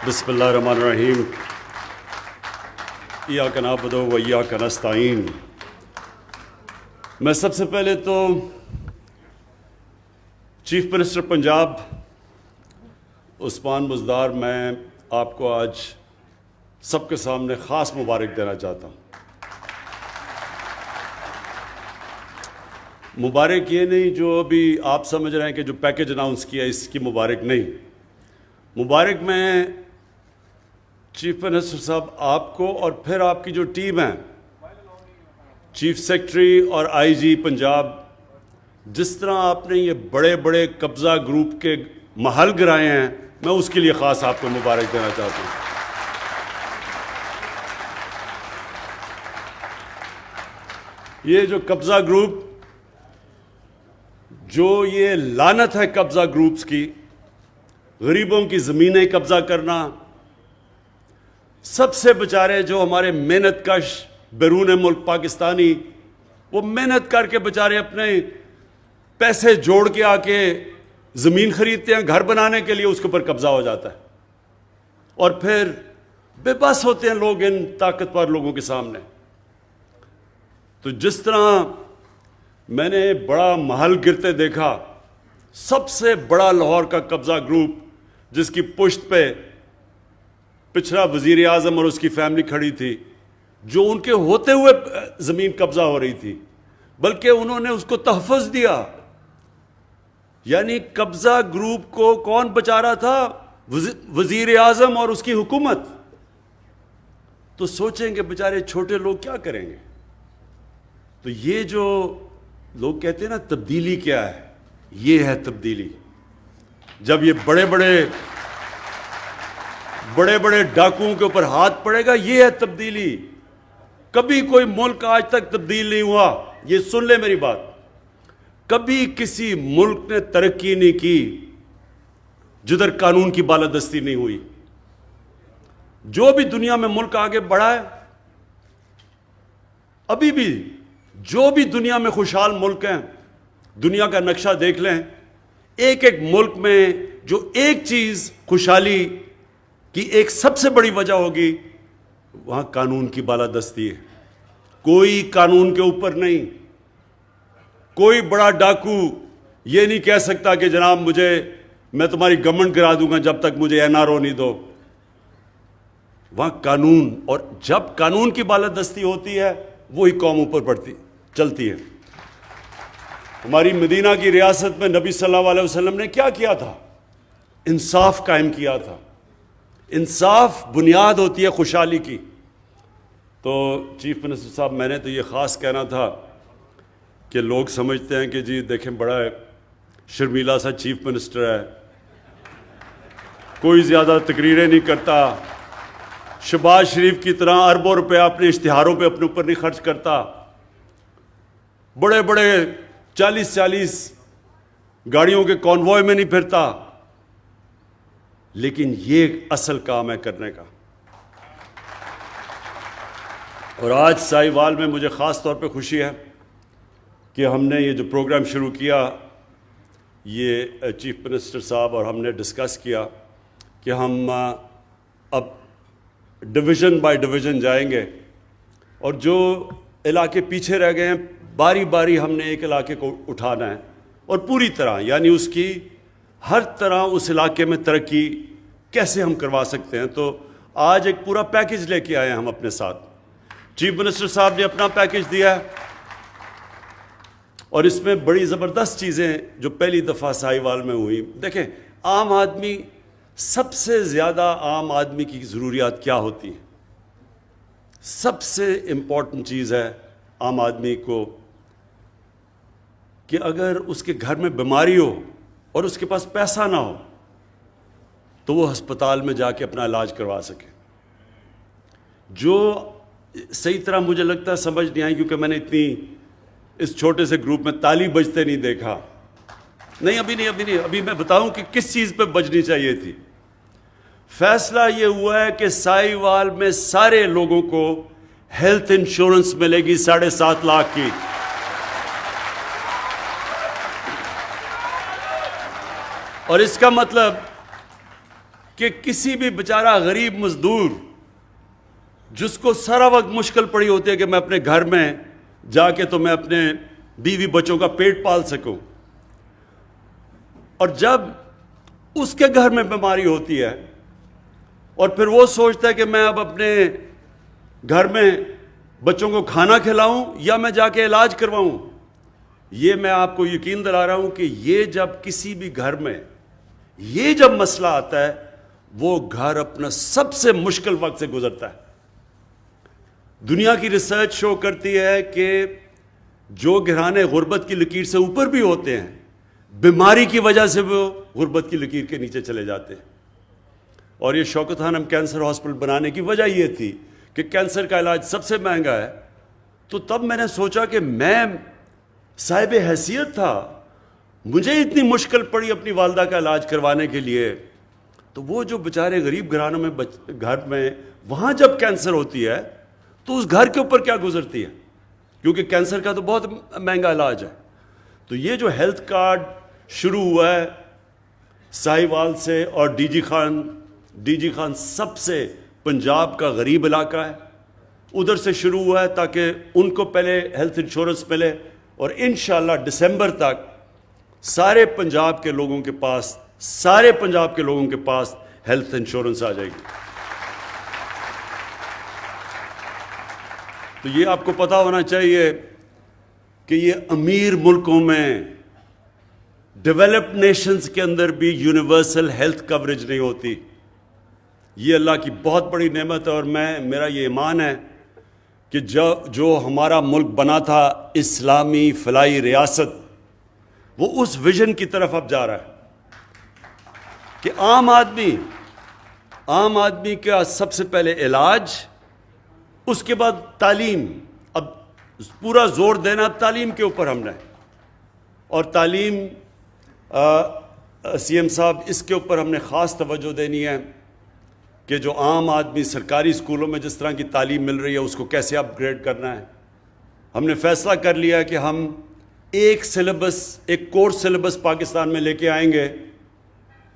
بسم اللہ الرحمن الرحیم ایاک نعبد و ایاک نستعین۔ میں سب سے پہلے تو چیف منسٹر پنجاب عثمان بزدار میں آپ کو آج سب کے سامنے خاص مبارک دینا چاہتا ہوں۔ مبارک یہ نہیں جو ابھی آپ سمجھ رہے ہیں کہ جو پیکج اناؤنس کیا اس کی مبارک نہیں، مبارک میں چیف منسٹر صاحب آپ کو اور پھر آپ کی جو ٹیم ہے، چیف سیکرٹری اور آئی جی پنجاب، جس طرح آپ نے یہ بڑے بڑے قبضہ گروپ کے محل گرائے ہیں، میں اس کے لیے خاص آپ کو مبارک دینا چاہتا ہوں۔ یہ جو قبضہ گروپ، جو یہ لعنت ہے قبضہ گروپس کی، غریبوں کی زمینیں قبضہ کرنا، سب سے بیچارے جو ہمارے محنت کش بیرون ملک پاکستانی، وہ محنت کر کے بیچارے اپنے پیسے جوڑ کے آ کے زمین خریدتے ہیں گھر بنانے کے لیے، اس کے اوپر قبضہ ہو جاتا ہے اور پھر بے بس ہوتے ہیں لوگ ان طاقتور لوگوں کے سامنے۔ تو جس طرح میں نے بڑا محل گرتے دیکھا، سب سے بڑا لاہور کا قبضہ گروپ جس کی پشت پہ پچھلا وزیر اعظم اور اس کی فیملی کھڑی تھی، جو ان کے ہوتے ہوئے زمین قبضہ ہو رہی تھی، بلکہ انہوں نے اس کو تحفظ دیا۔ یعنی قبضہ گروپ کو کون بچا رہا تھا؟ وزیر اعظم اور اس کی حکومت۔ تو سوچیں کہ بیچارے چھوٹے لوگ کیا کریں گے؟ تو یہ جو لوگ کہتے ہیں نا تبدیلی کیا ہے، یہ ہے تبدیلی۔ جب یہ بڑے بڑے ڈاکوؤں کے اوپر ہاتھ پڑے گا، یہ ہے تبدیلی۔ کبھی کوئی ملک آج تک تبدیل نہیں ہوا، یہ سن لے میری بات۔ کبھی کسی ملک نے ترقی نہیں کی جدھر قانون کی بالادستی نہیں ہوئی۔ جو بھی دنیا میں ملک آگے بڑھا ہے، ابھی بھی جو بھی دنیا میں خوشحال ملک ہیں، دنیا کا نقشہ دیکھ لیں، ایک ایک ملک میں جو ایک چیز خوشحالی کی ایک سب سے بڑی وجہ ہوگی، وہاں قانون کی بالادستی ہے۔ کوئی قانون کے اوپر نہیں۔ کوئی بڑا ڈاکو یہ نہیں کہہ سکتا کہ جناب میں تمہاری گورنمنٹ گرا دوں گا جب تک مجھے این آر او نہیں دو۔ وہاں قانون، اور جب قانون کی بالادستی ہوتی ہے وہی قوم اوپر چلتی ہے۔ ہماری مدینہ کی ریاست میں نبی صلی اللہ علیہ وسلم نے کیا کیا تھا؟ انصاف قائم کیا تھا۔ انصاف بنیاد ہوتی ہے خوشحالی کی۔ تو چیف منسٹر صاحب، میں نے تو یہ خاص کہنا تھا کہ لوگ سمجھتے ہیں کہ جی دیکھیں بڑا شرمیلا سا چیف منسٹر ہے، کوئی زیادہ تقریریں نہیں کرتا، شہباز شریف کی طرح اربوں روپے اپنے اشتہاروں پہ اپنے اوپر نہیں خرچ کرتا، بڑے 40 گاڑیوں کے کانوائے میں نہیں پھرتا۔ لیکن یہ اصل کام ہے کرنے کا۔ اور آج ساہیوال میں مجھے خاص طور پہ خوشی ہے کہ ہم نے یہ جو پروگرام شروع کیا، یہ چیف منسٹر صاحب اور ہم نے ڈسکس کیا کہ ہم اب ڈویژن بائی ڈویژن جائیں گے، اور جو علاقے پیچھے رہ گئے ہیں باری باری ہم نے ایک علاقے کو اٹھانا ہے، اور پوری طرح یعنی اس کی ہر طرح اس علاقے میں ترقی کیسے ہم کروا سکتے ہیں۔ تو آج ایک پورا پیکج لے کے آئے ہیں ہم اپنے ساتھ۔ چیف منسٹر صاحب نے اپنا پیکج دیا ہے، اور اس میں بڑی زبردست چیزیں جو پہلی دفعہ ساہیوال میں ہوئی۔ دیکھیں، عام آدمی، سب سے زیادہ عام آدمی کی ضروریات کیا ہوتی ہیں؟ سب سے امپورٹنٹ چیز ہے عام آدمی کو کہ اگر اس کے گھر میں بیماری ہو اور اس کے پاس پیسہ نہ ہو تو وہ ہسپتال میں جا کے اپنا علاج کروا سکے۔ جو صحیح طرح مجھے لگتا ہے سمجھ نہیں آئی، کیونکہ میں نے اتنی اس چھوٹے سے گروپ میں تالی بجتے نہیں دیکھا۔ ابھی میں بتاؤں کہ کس چیز پہ بجنی چاہیے تھی۔ فیصلہ یہ ہوا ہے کہ ساہیوال میں سارے لوگوں کو ہیلتھ انشورنس ملے گی 7.5 لاکھ کی۔ اور اس کا مطلب کہ کسی بھی بیچارہ غریب مزدور جس کو سارا وقت مشکل پڑی ہوتی ہے کہ میں اپنے گھر میں جا کے تو میں اپنے بیوی بچوں کا پیٹ پال سکوں، اور جب اس کے گھر میں بیماری ہوتی ہے اور پھر وہ سوچتا ہے کہ میں اب اپنے گھر میں بچوں کو کھانا کھلاؤں یا میں جا کے علاج کرواؤں، یہ میں آپ کو یقین دلا رہا ہوں کہ یہ جب کسی بھی گھر میں یہ جب مسئلہ آتا ہے وہ گھر اپنا سب سے مشکل وقت سے گزرتا ہے۔ دنیا کی ریسرچ شو کرتی ہے کہ جو گھرانے غربت کی لکیر سے اوپر بھی ہوتے ہیں، بیماری کی وجہ سے وہ غربت کی لکیر کے نیچے چلے جاتے ہیں۔ اور یہ شوکت خانم کینسر ہاسپٹل بنانے کی وجہ یہ تھی کہ کینسر کا علاج سب سے مہنگا ہے، تو تب میں نے سوچا کہ میں صاحب حیثیت تھا، مجھے اتنی مشکل پڑی اپنی والدہ کا علاج کروانے کے لیے، تو وہ جو بیچارے غریب گھرانوں میں گھر میں وہاں جب کینسر ہوتی ہے تو اس گھر کے اوپر کیا گزرتی ہے، کیونکہ کینسر کا تو بہت مہنگا علاج ہے۔ تو یہ جو ہیلتھ کارڈ شروع ہوا ہے ساہیوال سے، اور ڈی جی خان سب سے پنجاب کا غریب علاقہ ہے، ادھر سے شروع ہوا ہے تاکہ ان کو پہلے ہیلتھ انشورنس ملے، اور انشاءاللہ دسمبر تک سارے پنجاب کے لوگوں کے پاس ہیلتھ انشورنس آ جائے گی۔ تو یہ آپ کو پتا ہونا چاہیے کہ یہ امیر ملکوں میں، ڈیولپڈ نیشنز کے اندر بھی یونیورسل ہیلتھ کوریج نہیں ہوتی۔ یہ اللہ کی بہت بڑی نعمت ہے، اور میرا یہ ایمان ہے کہ جو ہمارا ملک بنا تھا اسلامی فلاحی ریاست، وہ اس ویژن کی طرف اب جا رہا ہے کہ عام آدمی کا سب سے پہلے علاج، اس کے بعد تعلیم۔ اب پورا زور دینا اب تعلیم کے اوپر ہم نے، اور تعلیم سی ایم صاحب اس کے اوپر ہم نے خاص توجہ دینی ہے کہ جو عام آدمی سرکاری اسکولوں میں جس طرح کی تعلیم مل رہی ہے اس کو کیسے اپ گریڈ کرنا ہے۔ ہم نے فیصلہ کر لیا کہ ہم ایک کورس سلیبس پاکستان میں لے کے آئیں گے۔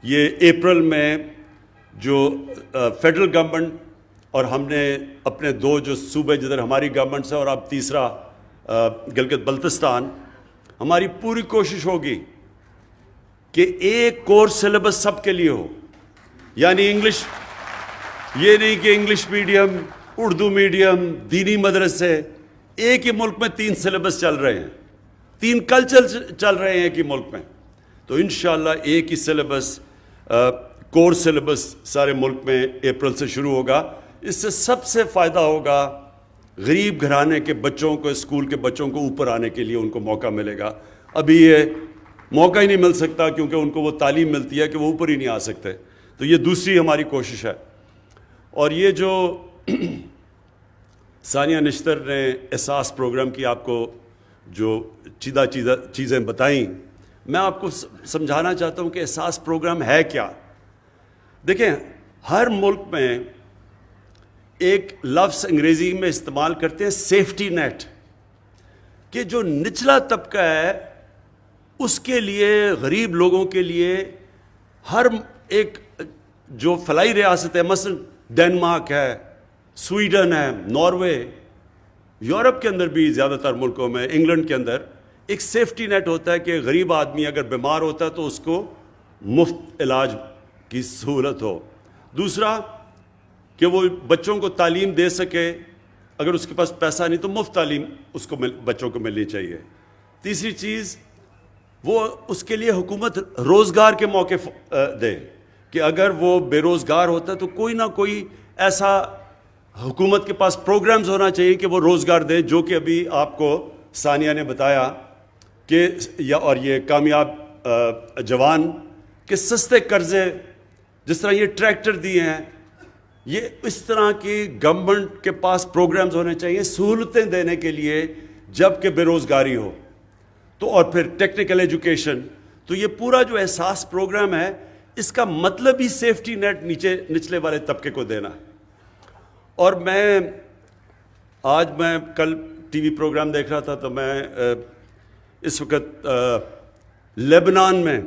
یہ اپریل میں جو فیڈرل گورنمنٹ اور ہم نے اپنے دو جو صوبے جدھر ہماری گورنمنٹ ہے، اور اب تیسرا گلگت بلتستان، ہماری پوری کوشش ہوگی کہ ایک کورس سلیبس سب کے لیے ہو، یعنی انگلش، یہ نہیں کہ انگلش میڈیم، اردو میڈیم، دینی مدرسے، ایک ہی ملک میں 3 سلیبس چل رہے ہیں، 3 کلچر چل رہے ہیں ایک ہی ملک میں، تو انشاءاللہ ایک ہی سلیبس، کورس سلیبس سارے ملک میں اپریل سے شروع ہوگا۔ اس سے سب سے فائدہ ہوگا غریب گھرانے کے بچوں کو، اسکول کے بچوں کو اوپر آنے کے لیے ان کو موقع ملے گا۔ ابھی یہ موقع ہی نہیں مل سکتا کیونکہ ان کو وہ تعلیم ملتی ہے کہ وہ اوپر ہی نہیں آ سکتے، تو یہ دوسری ہماری کوشش ہے۔ اور یہ جو ثانیہ نشتر نے احساس پروگرام کی آپ کو جو چیزیں بتائیں، میں آپ کو سمجھانا چاہتا ہوں کہ احساس پروگرام ہے کیا۔ دیکھیں، ہر ملک میں ایک لفظ انگریزی میں استعمال کرتے ہیں سیفٹی نیٹ، کہ جو نچلا طبقہ ہے اس کے لیے، غریب لوگوں کے لیے، ہر ایک جو فلاحی ریاست ہے، مثلا ڈنمارک ہے، سویڈن ہے، ناروے، یورپ کے اندر بھی زیادہ تر ملکوں میں، انگلینڈ کے اندر ایک سیفٹی نیٹ ہوتا ہے کہ غریب آدمی اگر بیمار ہوتا ہے تو اس کو مفت علاج کی سہولت ہو۔ دوسرا کہ وہ بچوں کو تعلیم دے سکے، اگر اس کے پاس پیسہ نہیں تو مفت تعلیم اس کو بچوں کو ملنی چاہیے۔ تیسری چیز، وہ اس کے لیے حکومت روزگار کے موقع دے کہ اگر وہ بے روزگار ہوتا ہے تو کوئی نہ کوئی ایسا حکومت کے پاس پروگرامز ہونا چاہیے کہ وہ روزگار دیں، جو کہ ابھی آپ کو ثانیہ نے بتایا کہ اور یہ کامیاب جوان کے سستے قرضے، جس طرح یہ ٹریکٹر دیے ہیں، یہ اس طرح کی گورنمنٹ کے پاس پروگرامز ہونے چاہیے سہولتیں دینے کے لیے جب کہ بے روزگاری ہو۔ تو اور پھر ٹیکنیکل ایجوکیشن، تو یہ پورا جو احساس پروگرام ہے اس کا مطلب ہی سیفٹی نیٹ نچلے والے طبقے کو دینا ہے۔ اور میں کل ٹی وی پروگرام دیکھ رہا تھا تو میں اس وقت لبنان میں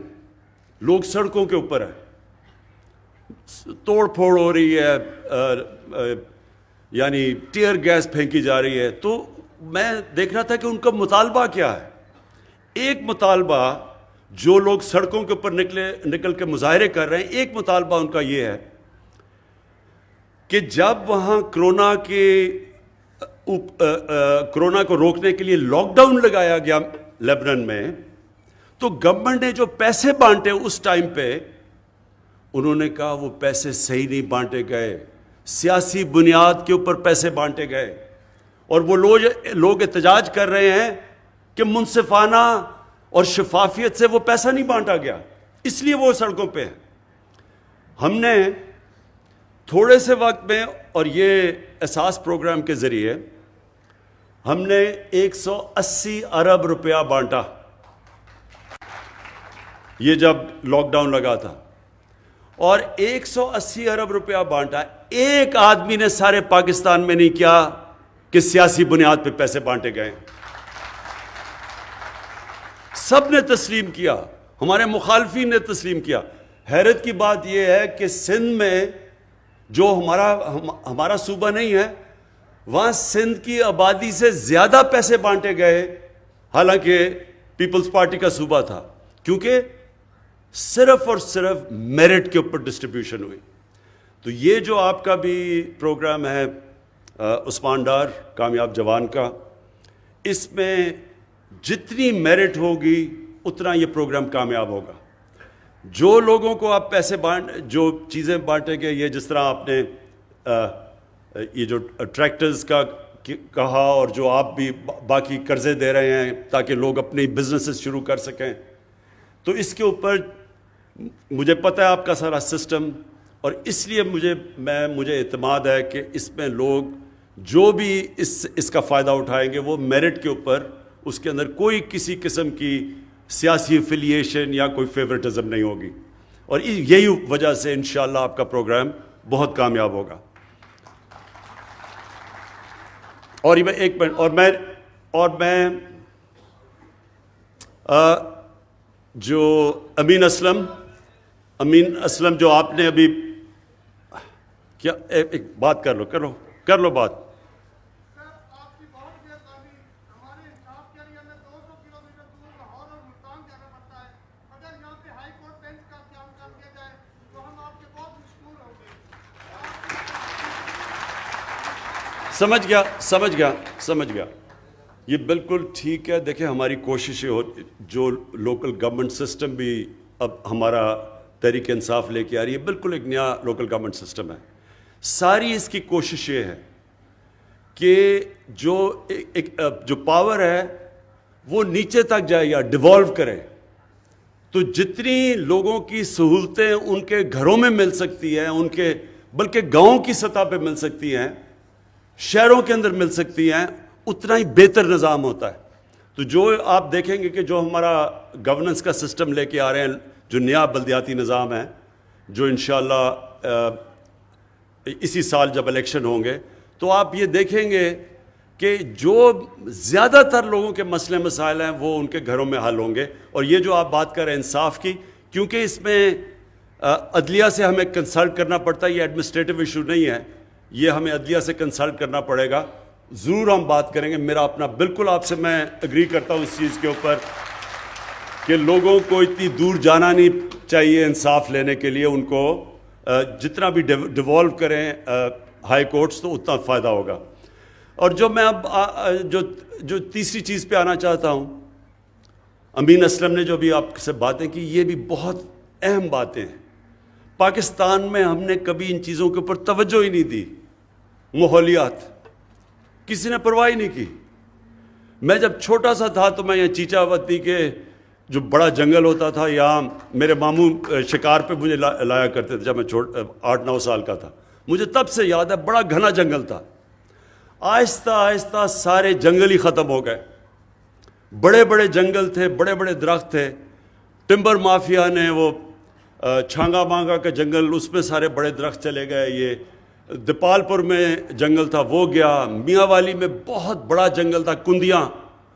لوگ سڑکوں کے اوپر ہیں، توڑ پھوڑ ہو رہی ہے, یعنی ٹیئر گیس پھینکی جا رہی ہے. تو میں دیکھ رہا تھا کہ ان کا مطالبہ کیا ہے. ایک مطالبہ جو لوگ سڑکوں کے اوپر نکل کے مظاہرے کر رہے ہیں, ایک مطالبہ ان کا یہ ہے کہ جب وہاں کرونا کو روکنے کے لیے لاک ڈاؤن لگایا گیا لیبنان میں, تو گورنمنٹ نے جو پیسے بانٹے اس ٹائم پہ, انہوں نے کہا وہ پیسے صحیح نہیں بانٹے گئے, سیاسی بنیاد کے اوپر پیسے بانٹے گئے. اور وہ لوگ احتجاج کر رہے ہیں کہ منصفانہ اور شفافیت سے وہ پیسہ نہیں بانٹا گیا, اس لیے وہ سڑکوں پہ ہیں. ہم نے تھوڑے سے وقت میں اور یہ احساس پروگرام کے ذریعے ہم نے 180 ارب روپیہ بانٹا, یہ جب لاک ڈاؤن لگا تھا, اور 180 ارب روپیہ بانٹا. ایک آدمی نے سارے پاکستان میں نہیں کیا کہ سیاسی بنیاد پہ پیسے بانٹے گئے. سب نے تسلیم کیا, ہمارے مخالفین نے تسلیم کیا. حیرت کی بات یہ ہے کہ سندھ میں جو ہمارا صوبہ نہیں ہے, وہاں سندھ کی آبادی سے زیادہ پیسے بانٹے گئے, حالانکہ پیپلز پارٹی کا صوبہ تھا, کیونکہ صرف اور صرف میرٹ کے اوپر ڈسٹریبیوشن ہوئی. تو یہ جو آپ کا بھی پروگرام ہے عثمان ڈار کامیاب جوان کا, اس میں جتنی میرٹ ہوگی اتنا یہ پروگرام کامیاب ہوگا. جو لوگوں کو آپ پیسے جو چیزیں بانٹیں گے, یہ جس طرح آپ نے یہ جو ٹریکٹرز کا کہا, اور جو آپ بھی باقی قرضے دے رہے ہیں تاکہ لوگ اپنی بزنسز شروع کر سکیں, تو اس کے اوپر مجھے پتہ ہے آپ کا سارا سسٹم, اور اس لیے مجھے اعتماد ہے کہ اس میں لوگ جو بھی اس کا فائدہ اٹھائیں گے وہ میرٹ کے اوپر, اس کے اندر کوئی کسی قسم کی سیاسی افیلیشن یا کوئی فیورٹزم نہیں ہوگی. اور یہی وجہ سے انشاءاللہ آپ کا پروگرام بہت کامیاب ہوگا. اور یہ ایک منٹ, اور میں جو امین اسلم جو آپ نے ابھی کیا, ایک بات کر لو بات. سمجھ گیا. یہ بالکل ٹھیک ہے. دیکھیں ہماری کوششیں جو لوکل گورنمنٹ سسٹم بھی اب ہمارا تحریک انصاف لے کے آ رہی ہے, بالکل ایک نیا لوکل گورنمنٹ سسٹم ہے. ساری اس کی کوشش یہ ہے کہ جو پاور ہے وہ نیچے تک جائے یا ڈیوالو کرے. تو جتنی لوگوں کی سہولتیں ان کے گھروں میں مل سکتی ہیں, ان کے بلکہ گاؤں کی سطح پہ مل سکتی ہیں, شہروں کے اندر مل سکتی ہیں, اتنا ہی بہتر نظام ہوتا ہے. تو جو آپ دیکھیں گے کہ جو ہمارا گورننس کا سسٹم لے کے آ رہے ہیں, جو نیا بلدیاتی نظام ہے, جو انشاءاللہ اسی سال جب الیکشن ہوں گے, تو آپ یہ دیکھیں گے کہ جو زیادہ تر لوگوں کے مسئلے مسائل ہیں وہ ان کے گھروں میں حل ہوں گے. اور یہ جو آپ بات کر رہے ہیں انصاف کی, کیونکہ اس میں عدلیہ سے ہمیں کنسلٹ کرنا پڑتا ہے, یہ ایڈمنسٹریٹو ایشو نہیں ہے, یہ ہمیں عدلیہ سے کنسلٹ کرنا پڑے گا. ضرور ہم بات کریں گے. میرا اپنا بالکل آپ سے میں اگری کرتا ہوں اس چیز کے اوپر کہ لوگوں کو اتنی دور جانا نہیں چاہیے انصاف لینے کے لیے. ان کو جتنا بھی ڈیوالو کریں ہائی کورٹس تو اتنا فائدہ ہوگا. اور جو میں اب جو تیسری چیز پہ آنا چاہتا ہوں, امین اسلم نے جو بھی آپ سے باتیں کی, یہ بھی بہت اہم باتیں ہیں. پاکستان میں ہم نے کبھی ان چیزوں کے اوپر توجہ ہی نہیں دی. ماحولیات کسی نے پرواہ ہی نہیں کی. میں جب چھوٹا سا تھا تو میں یہ چیچا وتی کے جو بڑا جنگل ہوتا تھا, یہاں میرے ماموں شکار پہ مجھے لایا کرتے تھے جب میں 8-9 سال کا تھا. مجھے تب سے یاد ہے بڑا گھنا جنگل تھا. آہستہ آہستہ سارے جنگل ہی ختم ہو گئے. بڑے بڑے جنگل تھے, بڑے بڑے درخت تھے. ٹمبر مافیا نے وہ چھانگا مانگا کا جنگل, اس میں سارے بڑے درخت چلے گئے. یہ دیپال پور میں جنگل تھا وہ گیا. میاں والی میں بہت بڑا جنگل تھا کندیاں,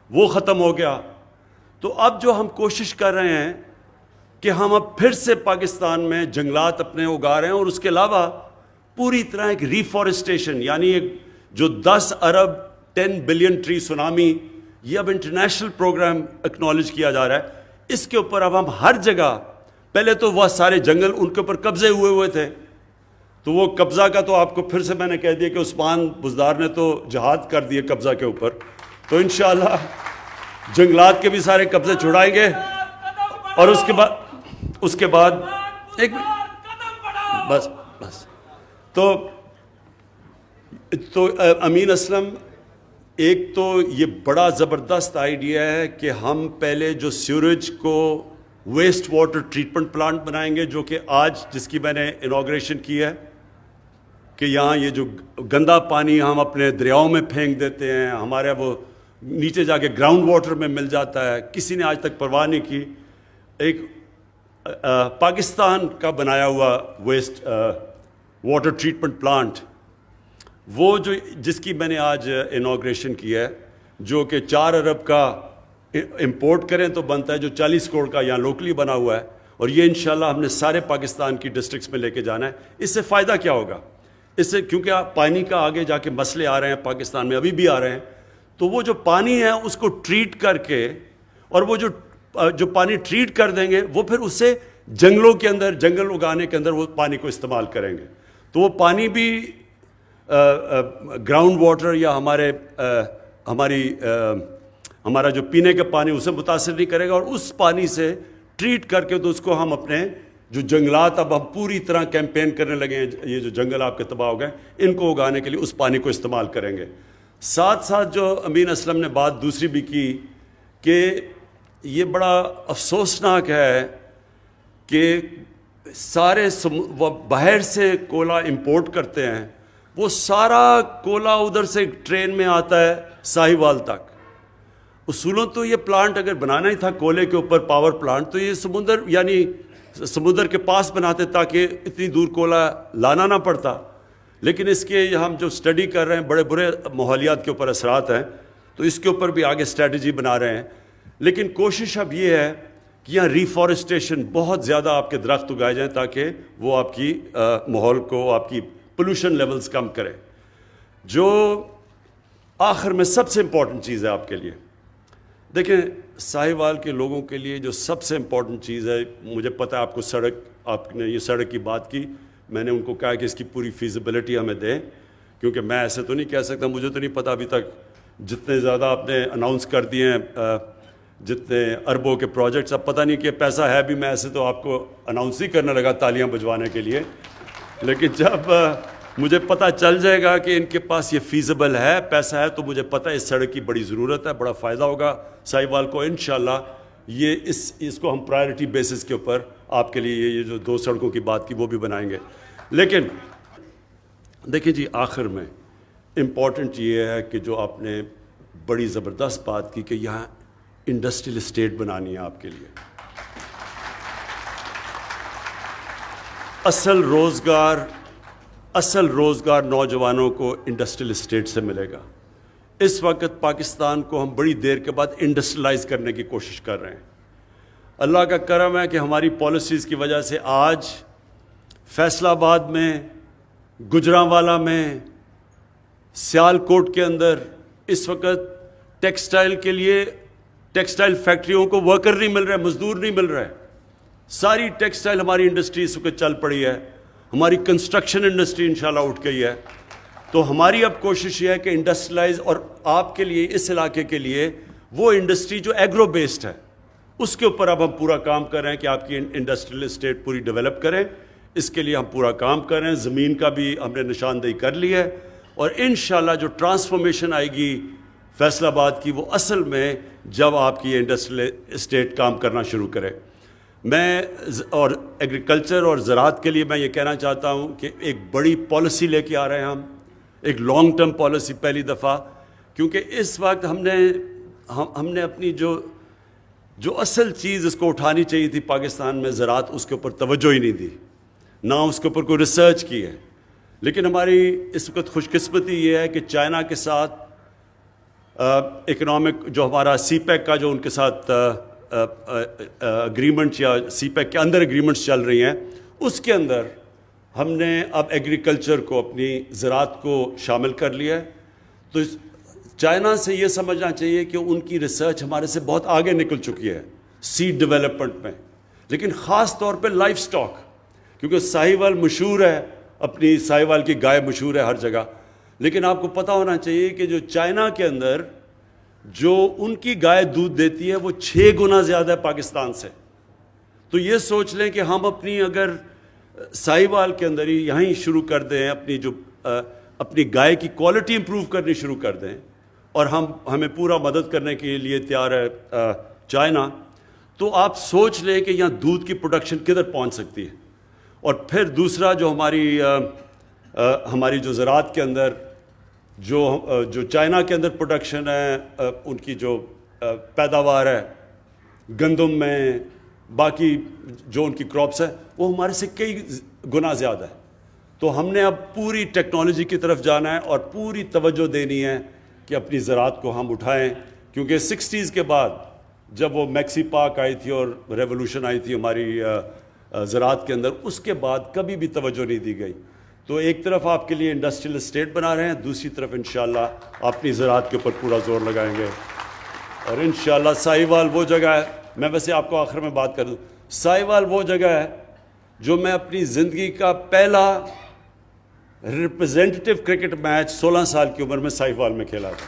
وہ ختم ہو گیا. تو اب جو ہم کوشش کر رہے ہیں کہ ہم اب پھر سے پاکستان میں جنگلات اپنے اگا رہے ہیں، اور اس کے علاوہ پوری طرح ایک ریفارسٹیشن، یعنی ایک جو 10 ارب 10 بلین ٹری سونامی، یہ اب انٹرنیشنل پروگرام اکنالج کیا جا رہا ہے. اس کے اوپر اب ہم ہر جگہ، پہلے تو وہ سارے جنگل ان کے اوپر قبضے ہوئے تھے، تو وہ قبضہ کا تو آپ کو پھر سے میں نے کہہ دیا کہ عثمان بزدار نے تو جہاد کر دیے قبضہ کے اوپر، تو انشاءاللہ جنگلات کے بھی سارے قبضے چھڑائیں گے. اور اس کے بعد ایک بس تو امین اسلم، ایک تو یہ بڑا زبردست آئیڈیا ہے کہ ہم پہلے جو سیوریج کو ویسٹ واٹر ٹریٹمنٹ پلانٹ بنائیں گے، جو کہ آج جس کی میں نے انوگریشن کی ہے، کہ یہاں یہ جو گندا پانی ہم اپنے دریاؤں میں پھینک دیتے ہیں، ہمارے وہ نیچے جا کے گراؤنڈ واٹر میں مل جاتا ہے، کسی نے آج تک پرواہ نہیں کی. ایک پاکستان کا بنایا ہوا ویسٹ واٹر ٹریٹمنٹ پلانٹ، وہ جو جس کی میں نے آج انوگریشن کی ہے، جو کہ 4 ارب کا امپورٹ کریں تو بنتا ہے، جو 40 کروڑ کا یہاں لوکلی بنا ہوا ہے، اور یہ انشاءاللہ ہم نے سارے پاکستان کی ڈسٹرکٹس میں لے کے جانا ہے. اس سے فائدہ کیا ہوگا؟ اس سے کیونکہ پانی کا آگے جا کے مسئلے آ رہے ہیں پاکستان میں، ابھی بھی آ رہے ہیں، تو وہ جو پانی ہے اس کو ٹریٹ کر کے، اور وہ جو پانی ٹریٹ کر دیں گے، وہ پھر اس سے جنگلوں کے اندر، جنگل اگانے کے اندر وہ پانی کو استعمال کریں گے. تو وہ پانی بھی گراؤنڈ واٹر یا ہمارا جو پینے کا پانی اسے متاثر نہیں کرے گا، اور اس پانی سے ٹریٹ کر کے تو اس کو ہم اپنے جو جنگلات، اب ہم پوری طرح کیمپین کرنے لگے ہیں، یہ جو جنگل آپ کے تباہ ہو گئے ان کو اگانے کے لیے اس پانی کو استعمال کریں گے. ساتھ ساتھ جو امین اسلم نے بات دوسری بھی کی کہ یہ بڑا افسوسناک ہے کہ سارے باہر سے کولا امپورٹ کرتے ہیں، وہ سارا کولا ادھر سے ٹرین میں آتا ہے ساہیوال تک. اصولوں تو یہ پلانٹ اگر بنانا ہی تھا کولے کے اوپر پاور پلانٹ، تو یہ سمندر کے پاس بناتے تاکہ اتنی دور کولا لانا نہ پڑتا. لیکن اس کے ہم جو سٹڈی کر رہے ہیں، بڑے برے ماحولیات کے اوپر اثرات ہیں، تو اس کے اوپر بھی آگے اسٹریٹجی بنا رہے ہیں. لیکن کوشش اب یہ ہے کہ یہاں ریفارسٹیشن بہت زیادہ آپ کے درخت اگائے جائیں تاکہ وہ آپ کی ماحول کو، آپ کی پولوشن لیولز کم کرے. جو آخر میں سب سے امپورٹنٹ چیز ہے آپ کے لیے، دیکھیں ساہیوال کے لوگوں کے لیے جو سب سے امپورٹنٹ چیز ہے، مجھے پتہ ہے آپ کو آپ نے یہ سڑک کی بات کی، میں نے ان کو کہا کہ اس کی پوری فیزیبلٹی ہمیں دیں، کیونکہ میں ایسے تو نہیں کہہ سکتا، مجھے تو نہیں پتہ ابھی تک جتنے زیادہ آپ نے اناؤنس کر دیے ہیں، جتنے اربوں کے پروجیکٹس، اب پتہ نہیں کہ پیسہ ہے بھی، میں ایسے تو آپ کو اناؤنس ہی کرنے لگا تالیاں بجوانے کے لیے. لیکن جب مجھے پتہ چل جائے گا کہ ان کے پاس یہ فیزیبل ہے، پیسہ ہے، تو مجھے پتہ ہے اس سڑک کی بڑی ضرورت ہے، بڑا فائدہ ہوگا ساہیوال کو. انشاءاللہ یہ اس کو ہم پرائرٹی بیسس کے اوپر آپ کے لیے یہ جو 2 سڑکوں کی بات کی وہ بھی بنائیں گے. لیکن دیکھیں جی، آخر میں امپورٹنٹ یہ ہے کہ جو آپ نے بڑی زبردست بات کی کہ یہاں انڈسٹریل اسٹیٹ بنانی ہے آپ کے لیے. اصل روزگار نوجوانوں کو انڈسٹریل اسٹیٹ سے ملے گا. اس وقت پاکستان کو ہم بڑی دیر کے بعد انڈسٹریلائز کرنے کی کوشش کر رہے ہیں. اللہ کا کرم ہے کہ ہماری پالیسیز کی وجہ سے آج فیصل آباد میں، گجرانوالہ میں، سیالکوٹ کے اندر اس وقت ٹیکسٹائل کے لیے، ٹیکسٹائل فیکٹریوں کو ورکر نہیں مل رہے، مزدور نہیں مل رہے. ساری ٹیکسٹائل ہماری انڈسٹری اس وقت چل پڑی ہے، ہماری کنسٹرکشن انڈسٹری انشاءاللہ اٹھ گئی ہے. تو ہماری اب کوشش یہ ہے کہ انڈسٹریلائز، اور آپ کے لیے اس علاقے کے لیے وہ انڈسٹری جو ایگرو بیسڈ ہے اس کے اوپر اب ہم پورا کام کر رہے ہیں کہ آپ کی انڈسٹریل اسٹیٹ پوری ڈیولپ کریں. اس کے لیے ہم پورا کام کر رہے ہیں. زمین کا بھی ہم نے نشاندہی کر لی ہے، اور انشاءاللہ جو ٹرانسفارمیشن آئے گی فیصل آباد کی، وہ اصل میں جب آپ کی انڈسٹریل اسٹیٹ کام کرنا شروع کرے. میں اور ایگریکلچر اور زراعت کے لیے میں یہ کہنا چاہتا ہوں کہ ایک بڑی پالیسی لے کے آ رہے ہیں ہم، ایک لانگ ٹرم پالیسی پہلی دفعہ، کیونکہ اس وقت ہم نے اپنی جو اصل چیز اس کو اٹھانی چاہیے تھی پاکستان میں، زراعت، اس کے اوپر توجہ ہی نہیں دی، نہ اس کے اوپر کوئی ریسرچ کی ہے. لیکن ہماری اس وقت خوش قسمتی یہ ہے کہ چائنا کے ساتھ اکنامک جو ہمارا سی پیک کا جو ان کے ساتھ اگریمنٹ یا سی پیک کے اندر اگریمنٹس چل رہی ہیں، اس کے اندر ہم نے اب ایگریکلچر کو، اپنی زراعت کو شامل کر لیا ہے. تو چائنا سے یہ سمجھنا چاہیے کہ ان کی ریسرچ ہمارے سے بہت آگے نکل چکی ہے سیڈ ڈیولپمنٹ میں، لیکن خاص طور پہ لائف سٹاک، کیونکہ ساہیوال مشہور ہے، اپنی ساہیوال کی گائے مشہور ہے ہر جگہ. لیکن آپ کو پتہ ہونا چاہیے کہ جو چائنا کے اندر جو ان کی گائے دودھ دیتی ہے وہ 6 گنا زیادہ ہے پاکستان سے. تو یہ سوچ لیں کہ ہم اپنی اگر ساہیوال کے اندر ہی یہیں شروع کر دیں، اپنی گائے کی کوالٹی امپروو کرنی شروع کر دیں، اور ہمیں پورا مدد کرنے کے لیے تیار ہے چائنا، تو آپ سوچ لیں کہ یہاں دودھ کی پروڈکشن کدھر پہنچ سکتی ہے. اور پھر دوسرا جو ہماری جو زراعت کے اندر جو چائنا کے اندر پروڈکشن ہے، ان کی جو پیداوار ہے گندم میں، باقی جو ان کی کراپس ہیں، وہ ہمارے سے کئی گنا زیادہ ہے. تو ہم نے اب پوری ٹیکنالوجی کی طرف جانا ہے اور پوری توجہ دینی ہے کہ اپنی زراعت کو ہم اٹھائیں، کیونکہ 60s کے بعد جب وہ میکسی پاک آئی تھی اور ریولوشن آئی تھی ہماری زراعت کے اندر، اس کے بعد کبھی بھی توجہ نہیں دی گئی. تو ایک طرف آپ کے لیے انڈسٹریل اسٹیٹ بنا رہے ہیں، دوسری طرف انشاءاللہ اپنی زراعت کے اوپر پورا زور لگائیں گے. اور انشاءاللہ ساہیوال وہ جگہ ہے، میں ویسے آپ کو آخر میں بات کر دوں، ساہیوال وہ جگہ ہے جو میں اپنی زندگی کا پہلا ریپرزینٹیو کرکٹ میچ 16 سال کی عمر میں ساہیوال میں کھیلا تھا.